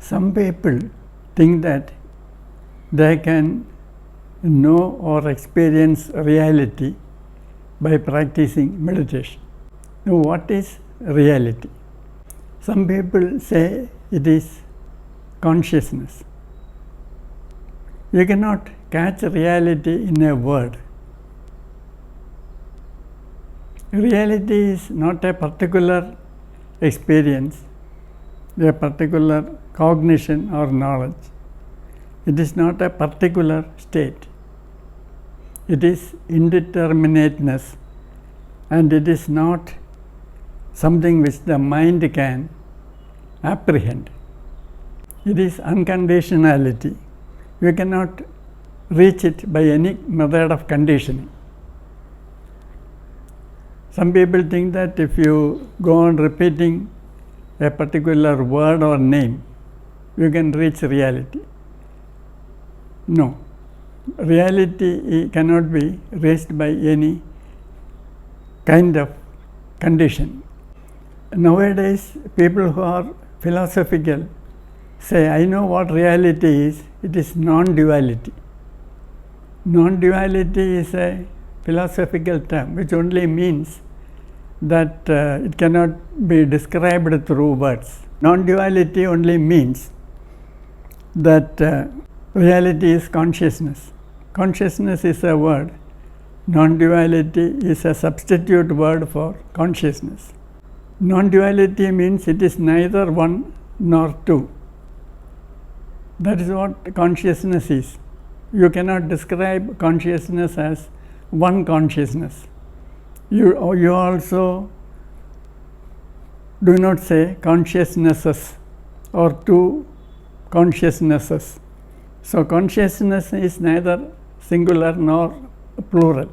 Some people think that they can know or experience reality by practicing meditation. Now, what is reality? Some people say it is consciousness. You cannot catch reality in a word. Reality is not a particular experience, a particular cognition or knowledge. It is not a particular state. It is indeterminateness, and it is not something which the mind can apprehend. It is unconditionality. You cannot reach it by any method of conditioning. Some people think that if you go on repeating a particular word or name, you can reach reality. No, reality cannot be reached by any kind of condition. Nowadays, people who are philosophical say, I know what reality is, it is non-duality. Non-duality is a philosophical term which only means that it cannot be described through words. Non-duality only means that reality is consciousness. Consciousness is a word. Non-duality is a substitute word for consciousness. Non-duality means it is neither one nor two. That is what consciousness is. You cannot describe consciousness as one consciousness. You also do not say consciousnesses or two consciousnesses. So consciousness is neither singular nor plural.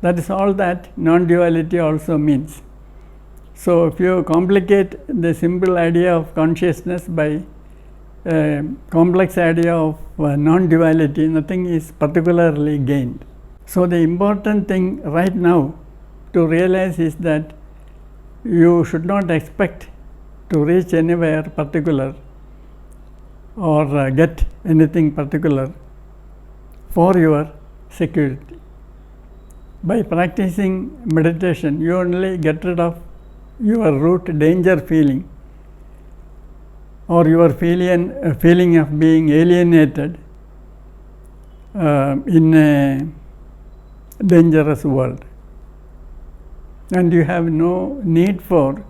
That is all that non-duality also means. So if you complicate the simple idea of consciousness by a complex idea of non-duality, nothing is particularly gained. So the important thing right now to realize is that you should not expect to reach anywhere particular or get anything particular for your security. By practicing meditation, you only get rid of your root danger feeling or your feeling of being alienated in a dangerous world. And you have no need for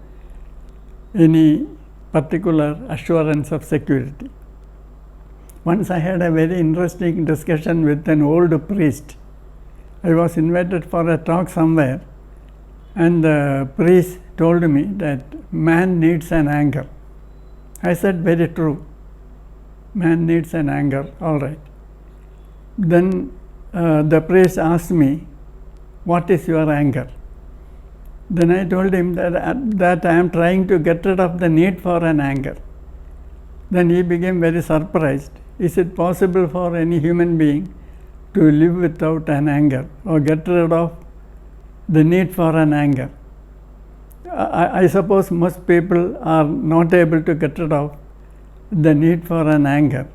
any particular assurance of security. Once I had a very interesting discussion with an old priest. I was invited for a talk somewhere, and the priest told me that man needs an anchor. I said, very true. Man needs an anchor, all right. Then the priest asked me, what is your anchor? Then I told him that I am trying to get rid of the need for an anchor. Then he became very surprised. Is it possible for any human being to live without an anchor or get rid of the need for an anchor? I suppose most people are not able to get rid of the need for an anchor.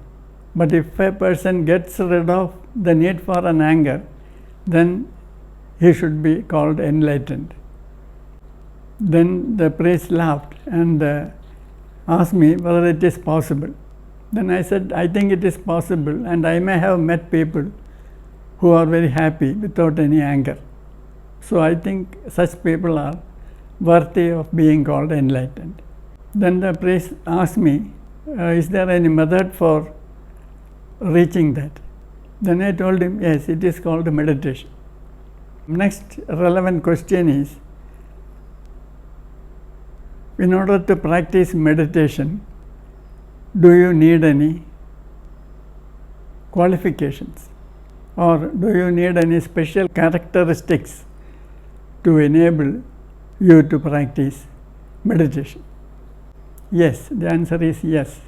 But if a person gets rid of the need for an anchor, then he should be called enlightened. Then the priest laughed and asked me whether it is possible. Then I said, I think it is possible, and I may have met people who are very happy without any anchor. So I think such people are worthy of being called enlightened. Then the priest asked me, is there any method for reaching that? Then I told him, yes, it is called meditation. Next relevant question is, in order to practice meditation, do you need any qualifications, or do you need any special characteristics to enable you to practice meditation? Yes, the answer is yes.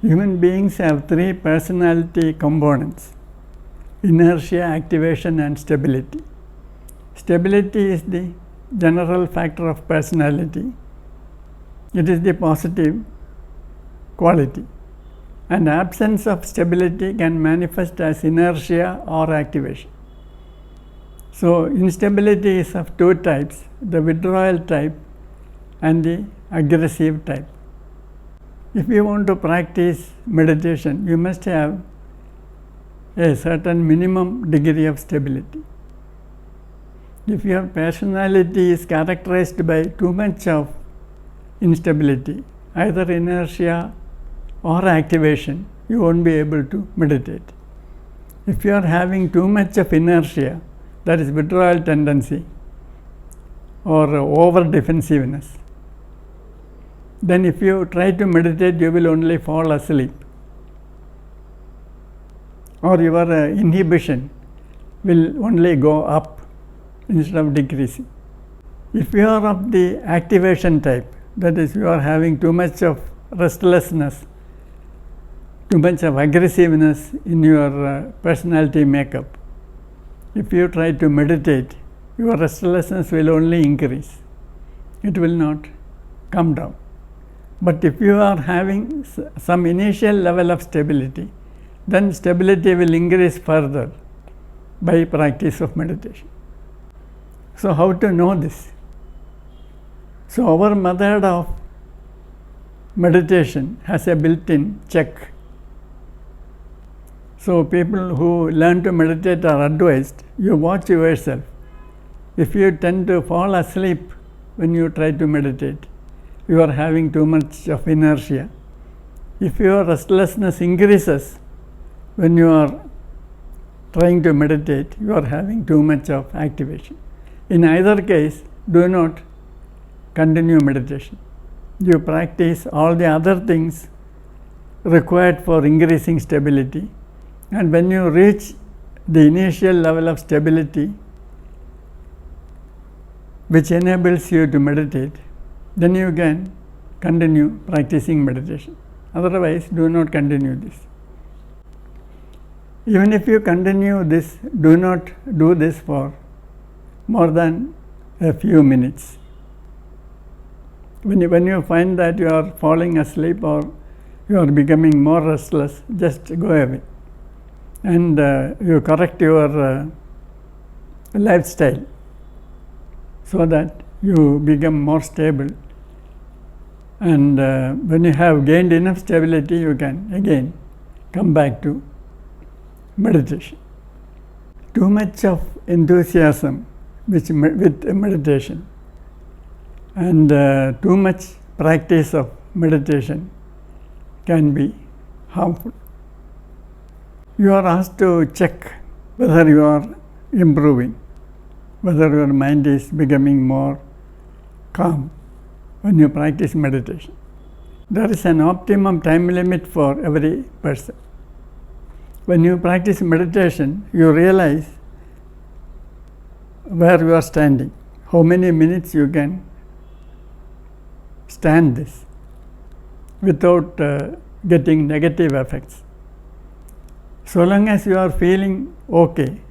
Human beings have three personality components: inertia, activation, and stability. Stability is the general factor of personality. It is the positive quality. And absence of stability can manifest as inertia or activation. So, instability is of two types, the withdrawal type and the aggressive type. If you want to practice meditation, you must have a certain minimum degree of stability. If your personality is characterized by too much of instability, either inertia or activation, you won't be able to meditate. If you are having too much of inertia, that is withdrawal tendency or over defensiveness, then if you try to meditate, you will only fall asleep, or your inhibition will only go up instead of decreasing. If you are of the activation type, that is, you are having too much of restlessness, too much of aggressiveness in your personality makeup, if you try to meditate, your restlessness will only increase. It will not come down. But if you are having some initial level of stability, then stability will increase further by practice of meditation. So, how to know this? So, our method of meditation has a built-in check. So, people who learn to meditate are advised, you watch yourself. If you tend to fall asleep when you try to meditate, you are having too much of inertia. If your restlessness increases when you are trying to meditate, you are having too much of activation. In either case, do not continue meditation. You practice all the other things required for increasing stability, and when you reach the initial level of stability which enables you to meditate, then you can continue practicing meditation. Otherwise, do not continue this. Even if you continue this, do not do this for more than a few minutes. When you find that you are falling asleep or you are becoming more restless, just go away and you correct your lifestyle so that you become more stable. And when you have gained enough stability, you can again come back to meditation. Too much of enthusiasm with meditation and too much practice of meditation can be harmful. You are asked to check whether you are improving, whether your mind is becoming more calm when you practice meditation. There is an optimum time limit for every person. When you practice meditation, you realize where you are standing, how many minutes you can stand this without getting negative effects. So long as you are feeling okay,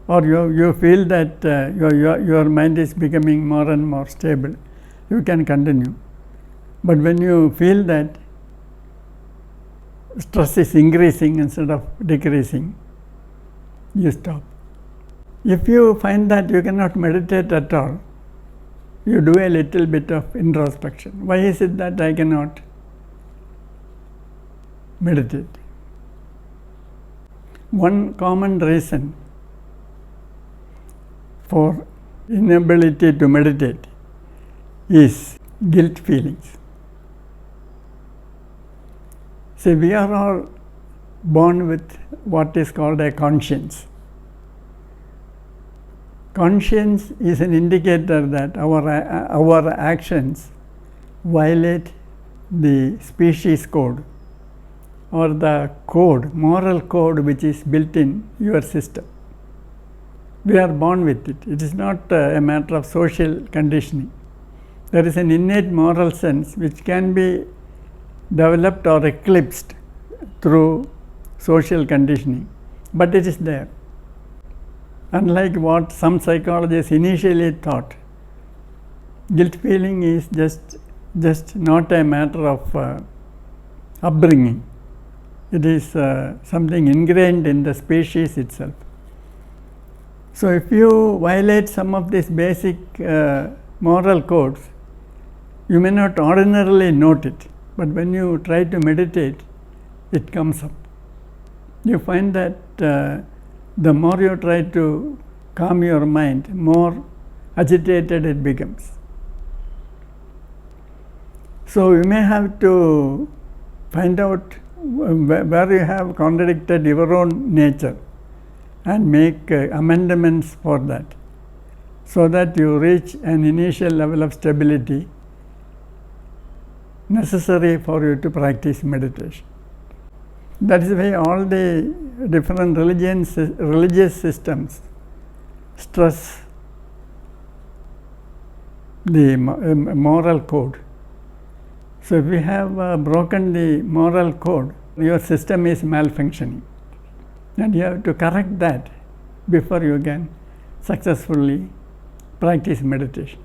or you feel that your mind is becoming more and more stable, you can continue. But when you feel that stress is increasing instead of decreasing, you stop. If you find that you cannot meditate at all, you do a little bit of introspection. Why is it that I cannot meditate? One common reason for inability to meditate is guilt feelings. See, we are all born with what is called a conscience. Conscience is an indicator that our actions violate the species code or the code, moral code which is built in your system. We are born with it. It is not a matter of social conditioning. There is an innate moral sense which can be developed or eclipsed through social conditioning, but it is there. Unlike what some psychologists initially thought, guilt feeling is just just not a matter of upbringing. It is something ingrained in the species itself. So if you violate some of these basic moral codes, you may not ordinarily note it, but when you try to meditate, it comes up. You find that the more you try to calm your mind, more agitated it becomes. So you may have to find out where you have contradicted your own nature and make amendments for that, so that you reach an initial level of stability necessary for you to practice meditation. That is why all the different religious systems stress the moral code. So if you have broken the moral code, your system is malfunctioning, and you have to correct that before you can successfully practice meditation.